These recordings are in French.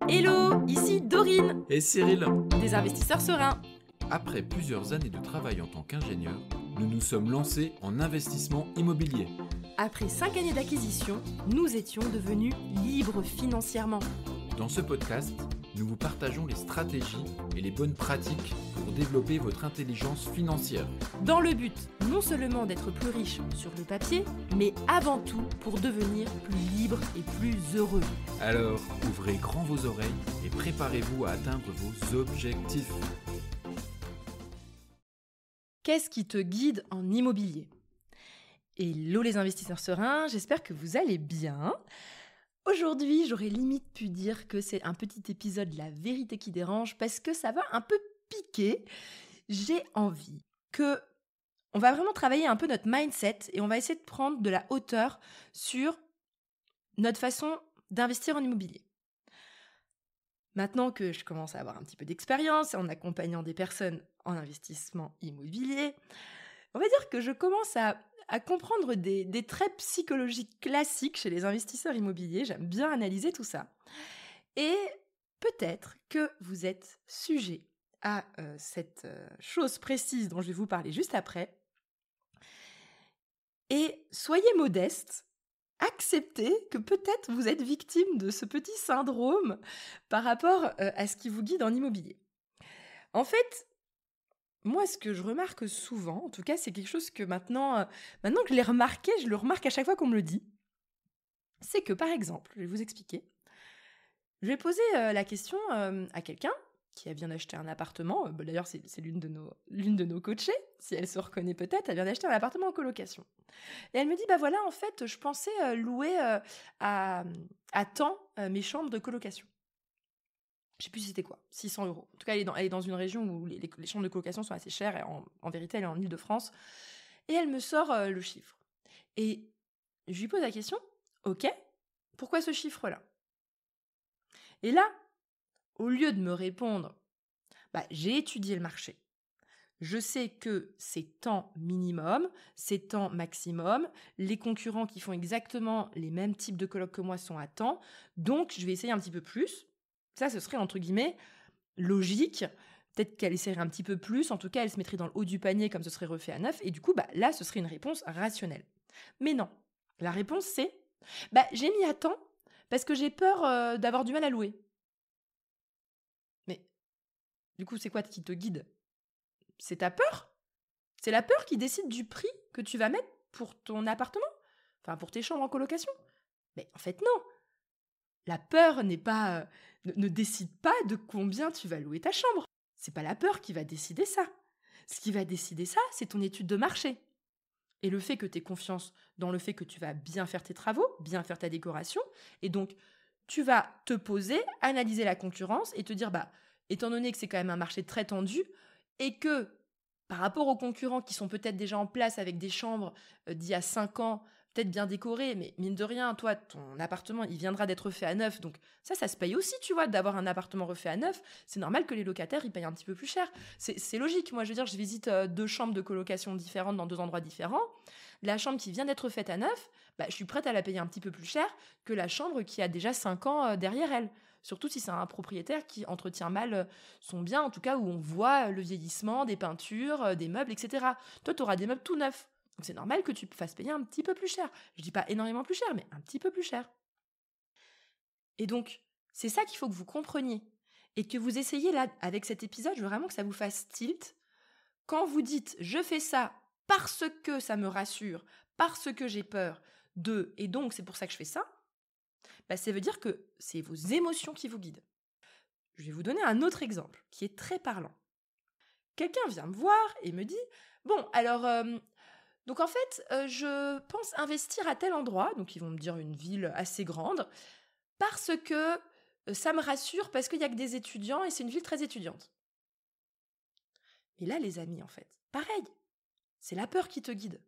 Hello, ici Dorine, Et Cyril, des investisseurs sereins. après plusieurs années de travail en tant qu'ingénieur, nous nous sommes lancés en investissement immobilier. Après 5 années d'acquisition, nous étions devenus libres financièrement. Dans ce podcast, nous vous partageons les stratégies et les bonnes pratiques pour développer votre intelligence financière. Dans le but non seulement d'être plus riche sur le papier, mais avant tout pour devenir plus libre et plus heureux. Alors, ouvrez grand vos oreilles et préparez-vous à atteindre vos objectifs. Qu'est-ce qui te guide en immobilier ? Hello les investisseurs sereins, j'espère que vous allez bien. Aujourd'hui, j'aurais limite pu dire que c'est un petit épisode de La Vérité qui dérange parce que ça va un peu piquer. J'ai envie que on va vraiment travailler un peu notre mindset et on va essayer de prendre de la hauteur sur notre façon d'investir en immobilier. Maintenant que je commence à avoir un petit peu d'expérience en accompagnant des personnes en investissement immobilier, on va dire que je commence à comprendre des traits psychologiques classiques chez les investisseurs immobiliers. J'aime bien analyser tout ça. Et peut-être que vous êtes sujet à cette chose précise dont je vais vous parler juste après. Et soyez modeste, acceptez que peut-être vous êtes victime de ce petit syndrome par rapport à ce qui vous guide en immobilier. En fait, moi, ce que je remarque souvent, en tout cas, c'est quelque chose que maintenant que je l'ai remarqué, je le remarque à chaque fois qu'on me le dit, c'est que, par exemple, je vais vous expliquer, je vais poser la question à quelqu'un qui vient d'acheter un appartement, d'ailleurs c'est l'une de nos coachées, si elle se reconnaît peut-être, elle vient d'acheter un appartement en colocation. Et elle me dit, bah voilà, en fait, je pensais louer à temps mes chambres de colocation. Je sais plus si c'était quoi, 600 €. En tout cas, elle est dans une région où les chambres de colocation sont assez chères, et en vérité, elle est en Île-de-France. Et elle me sort le chiffre. Et je lui pose la question, ok, pourquoi ce chiffre-là ? Et là, au lieu de me répondre, bah, j'ai étudié le marché. Je sais que c'est temps minimum, c'est temps maximum. Les concurrents qui font exactement les mêmes types de colocs que moi sont à temps. Donc, je vais essayer un petit peu plus. Ça, ce serait, entre guillemets, logique. Peut-être qu'elle essaierait un petit peu plus. En tout cas, elle se mettrait dans le haut du panier comme ce serait refait à neuf. Et du coup, bah, là, ce serait une réponse rationnelle. Mais non. La réponse, c'est j'ai mis à temps parce que j'ai peur d'avoir du mal à louer. Mais du coup, c'est quoi qui te guide ? C'est ta peur ? C'est la peur qui décide du prix que tu vas mettre pour ton appartement ? Enfin, pour tes chambres en colocation ? Mais en fait, non. La peur ne décide pas de combien tu vas louer ta chambre. C'est pas la peur qui va décider ça. Ce qui va décider ça, c'est ton étude de marché. Et le fait que tu aies confiance dans le fait que tu vas bien faire tes travaux, bien faire ta décoration, et donc tu vas te poser, analyser la concurrence et te dire, étant donné que c'est quand même un marché très tendu, et que par rapport aux concurrents qui sont peut-être déjà en place avec des chambres d'il y a 5 ans, peut-être bien décorées, mais mine de rien, toi, ton appartement, il viendra d'être fait à neuf, donc ça se paye aussi, tu vois, d'avoir un appartement refait à neuf. C'est normal que les locataires, ils payent un petit peu plus cher. C'est logique. Moi, je veux dire, je visite 2 chambres de colocation différentes dans 2 endroits différents. La chambre qui vient d'être faite à neuf, je suis prête à la payer un petit peu plus cher que la chambre qui a déjà 5 ans derrière elle. Surtout si c'est un propriétaire qui entretient mal son bien, en tout cas où on voit le vieillissement, des peintures, des meubles, etc. Toi, tu auras des meubles tout neufs. Donc c'est normal que tu fasses payer un petit peu plus cher. Je dis pas énormément plus cher, mais un petit peu plus cher. Et donc, c'est ça qu'il faut que vous compreniez. Et que vous essayiez là, avec cet épisode, je veux vraiment que ça vous fasse tilt. Quand vous dites « je fais ça parce que ça me rassure, parce que j'ai peur de, et donc c'est pour ça que je fais ça », ça veut dire que c'est vos émotions qui vous guident. Je vais vous donner un autre exemple qui est très parlant. Quelqu'un vient me voir et me dit « bon, alors, donc en fait, je pense investir à tel endroit », donc ils vont me dire une ville assez grande, « parce que ça me rassure, parce qu'il n'y a que des étudiants et c'est une ville très étudiante ». Mais là, les amis, en fait, pareil, c'est la peur qui te guide.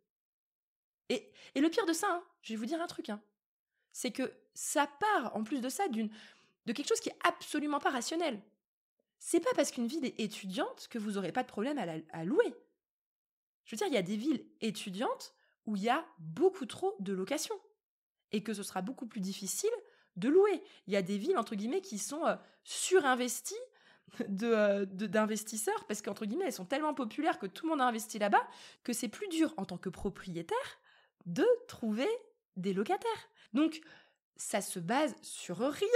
Et le pire de ça, je vais vous dire un truc, c'est que ça part, en plus de ça, de quelque chose qui est absolument pas rationnel. C'est pas parce qu'une ville est étudiante que vous n'aurez pas de problème à louer. Je veux dire, il y a des villes étudiantes où il y a beaucoup trop de locations et que ce sera beaucoup plus difficile de louer. Il y a des villes, entre guillemets, qui sont surinvesties d'investisseurs parce qu'entre guillemets, elles sont tellement populaires que tout le monde a investi là-bas que c'est plus dur en tant que propriétaire de trouver des locataires. Donc, ça se base sur rien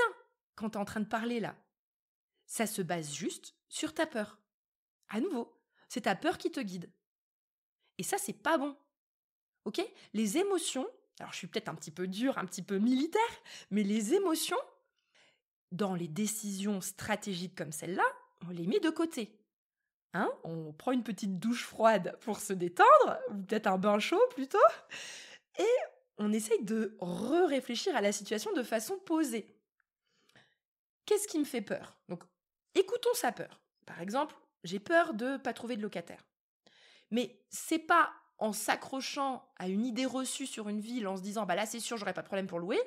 quand tu es en train de parler là. Ça se base juste sur ta peur. À nouveau, c'est ta peur qui te guide. Et ça, c'est pas bon. Ok ? Les émotions, alors je suis peut-être un petit peu dure, un petit peu militaire, mais les émotions, dans les décisions stratégiques comme celle-là, on les met de côté. On prend une petite douche froide pour se détendre, ou peut-être un bain chaud plutôt, et on essaye de réfléchir à la situation de façon posée. Qu'est-ce qui me fait peur ? Donc, écoutons sa peur. Par exemple, j'ai peur de ne pas trouver de locataire. Mais c'est pas en s'accrochant à une idée reçue sur une ville, en se disant là c'est sûr j'aurai pas de problème pour louer,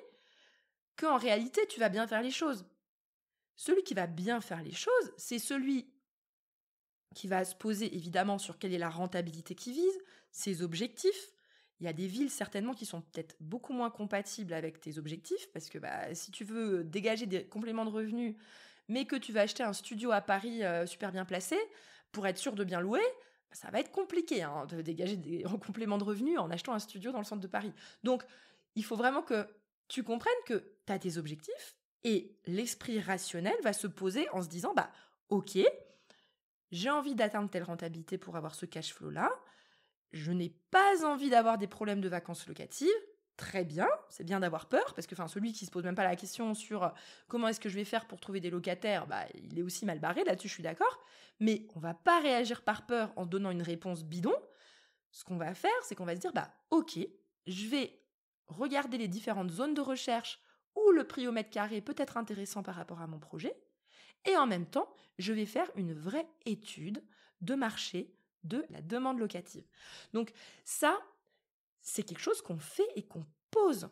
qu'en réalité tu vas bien faire les choses. Celui qui va bien faire les choses, c'est celui qui va se poser évidemment sur quelle est la rentabilité qu'il vise, ses objectifs. Il y a des villes certainement qui sont peut-être beaucoup moins compatibles avec tes objectifs, parce que si tu veux dégager des compléments de revenus, mais que tu vas acheter un studio à Paris super bien placé, pour être sûr de bien louer, ça va être compliqué de dégager des compléments de revenus en achetant un studio dans le centre de Paris. Donc, il faut vraiment que tu comprennes que tu as tes objectifs et l'esprit rationnel va se poser en se disant ok, j'ai envie d'atteindre telle rentabilité pour avoir ce cash flow-là, je n'ai pas envie d'avoir des problèmes de vacances locatives, très bien, c'est bien d'avoir peur, parce que celui qui se pose même pas la question sur comment est-ce que je vais faire pour trouver des locataires, il est aussi mal barré, là-dessus je suis d'accord, mais on va pas réagir par peur en donnant une réponse bidon. Ce qu'on va faire, c'est qu'on va se dire, ok, je vais regarder les différentes zones de recherche où le prix au mètre carré peut être intéressant par rapport à mon projet, et en même temps, je vais faire une vraie étude de marché de la demande locative. Donc ça, c'est quelque chose qu'on fait et qu'on pose.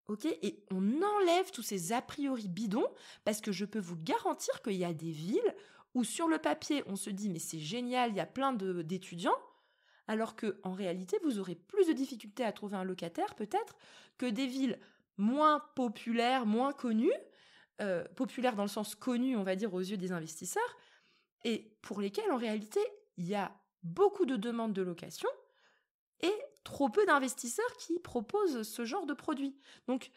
Ok ? Et on enlève tous ces a priori bidons, parce que je peux vous garantir qu'il y a des villes où sur le papier, on se dit mais c'est génial, il y a plein d'étudiants, alors qu'en réalité, vous aurez plus de difficultés à trouver un locataire peut-être que des villes moins populaires, moins connues, populaires dans le sens connu, on va dire, aux yeux des investisseurs, et pour lesquelles en réalité, il y a beaucoup de demandes de location et trop peu d'investisseurs qui proposent ce genre de produit. Donc,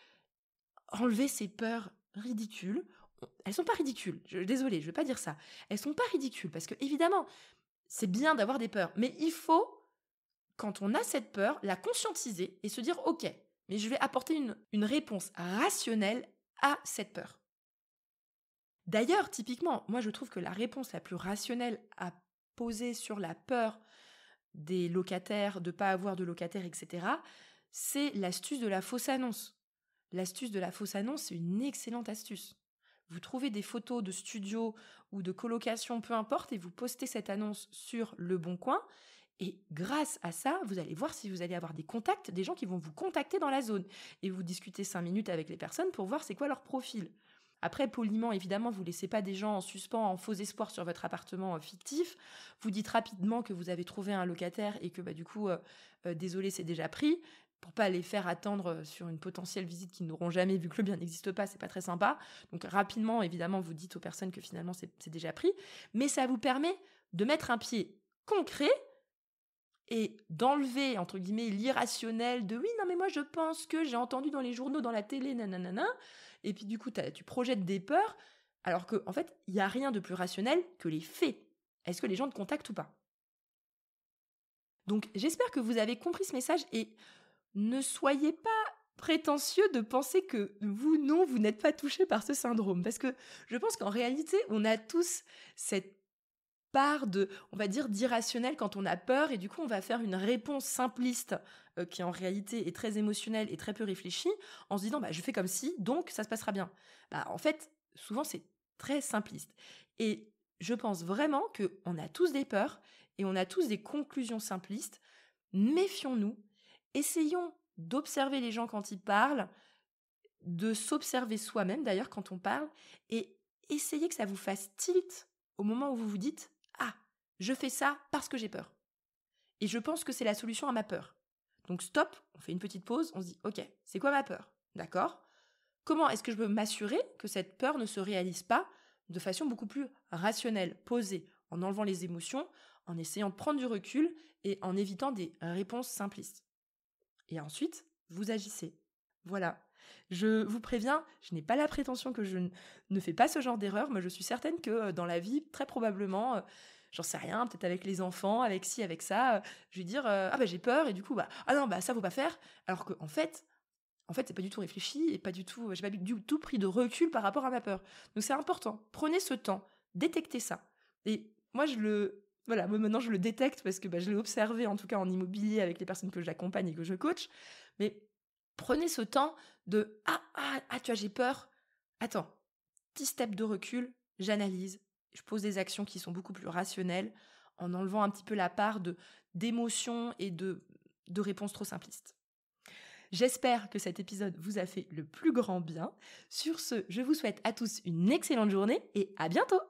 enlever ces peurs ridicules. Elles sont pas ridicules, désolée, je vais pas dire ça. Elles sont pas ridicules, parce que évidemment, c'est bien d'avoir des peurs, mais il faut, quand on a cette peur, la conscientiser et se dire, ok, mais je vais apporter une réponse rationnelle à cette peur. D'ailleurs, typiquement, moi je trouve que la réponse la plus rationnelle à poser sur la peur des locataires, de ne pas avoir de locataires, etc., c'est l'astuce de la fausse annonce. L'astuce de la fausse annonce, c'est une excellente astuce. Vous trouvez des photos de studios ou de colocation, peu importe, et vous postez cette annonce sur Le Bon Coin, et grâce à ça, vous allez voir si vous allez avoir des contacts, des gens qui vont vous contacter dans la zone, et vous discutez 5 minutes avec les personnes pour voir c'est quoi leur profil. Après, poliment, évidemment, vous ne laissez pas des gens en suspens, en faux espoir sur votre appartement fictif. Vous dites rapidement que vous avez trouvé un locataire et que du coup, désolé, c'est déjà pris, pour pas les faire attendre sur une potentielle visite qu'ils n'auront jamais, vu que le bien n'existe pas, c'est pas très sympa. Donc rapidement, évidemment, vous dites aux personnes que finalement c'est déjà pris, mais ça vous permet de mettre un pied concret et d'enlever, entre guillemets, l'irrationnel de « oui, non mais moi je pense que j'ai entendu dans les journaux, dans la télé, nanana », et puis du coup tu projettes des peurs, alors qu'en fait, il n'y a rien de plus rationnel que les faits. Est-ce que les gens te contactent ou pas ? Donc j'espère que vous avez compris ce message, et ne soyez pas prétentieux de penser que vous n'êtes pas touché par ce syndrome, parce que je pense qu'en réalité, on a tous cette part on va dire, d'irrationnel quand on a peur, et du coup on va faire une réponse simpliste qui en réalité est très émotionnelle et très peu réfléchie, en se disant je fais comme si, donc ça se passera bien. En fait, souvent c'est très simpliste. Et je pense vraiment qu'on a tous des peurs et on a tous des conclusions simplistes. Méfions-nous, essayons d'observer les gens quand ils parlent, de s'observer soi-même d'ailleurs quand on parle, et essayez que ça vous fasse tilt au moment où vous vous dites « Ah, je fais ça parce que j'ai peur. Et je pense que c'est la solution à ma peur. » Donc stop, on fait une petite pause, on se dit « Ok, c'est quoi ma peur ? D'accord ? comment est-ce que je peux m'assurer que cette peur ne se réalise pas de façon beaucoup plus rationnelle, posée, en enlevant les émotions, en essayant de prendre du recul et en évitant des réponses simplistes. Et ensuite, vous agissez. Voilà. Je vous préviens, je n'ai pas la prétention que je ne fais pas ce genre d'erreur, mais je suis certaine que dans la vie, très probablement, j'en sais rien, peut-être avec les enfants, avec ci, avec ça, je vais dire ah bah j'ai peur et du coup ah non bah ça faut pas faire, alors qu'en fait c'est pas du tout réfléchi et pas du tout, j'ai pas du tout pris de recul par rapport à ma peur. Donc c'est important. Prenez ce temps, détectez ça. Et moi voilà, moi maintenant je le détecte parce que je l'ai observé en tout cas en immobilier avec les personnes que j'accompagne et que je coach. Mais prenez ce temps de tu vois, j'ai peur. Attends, petit step de recul, j'analyse, je pose des actions qui sont beaucoup plus rationnelles en enlevant un petit peu la part d'émotions et de réponses trop simplistes. J'espère que cet épisode vous a fait le plus grand bien. Sur ce, je vous souhaite à tous une excellente journée et à bientôt!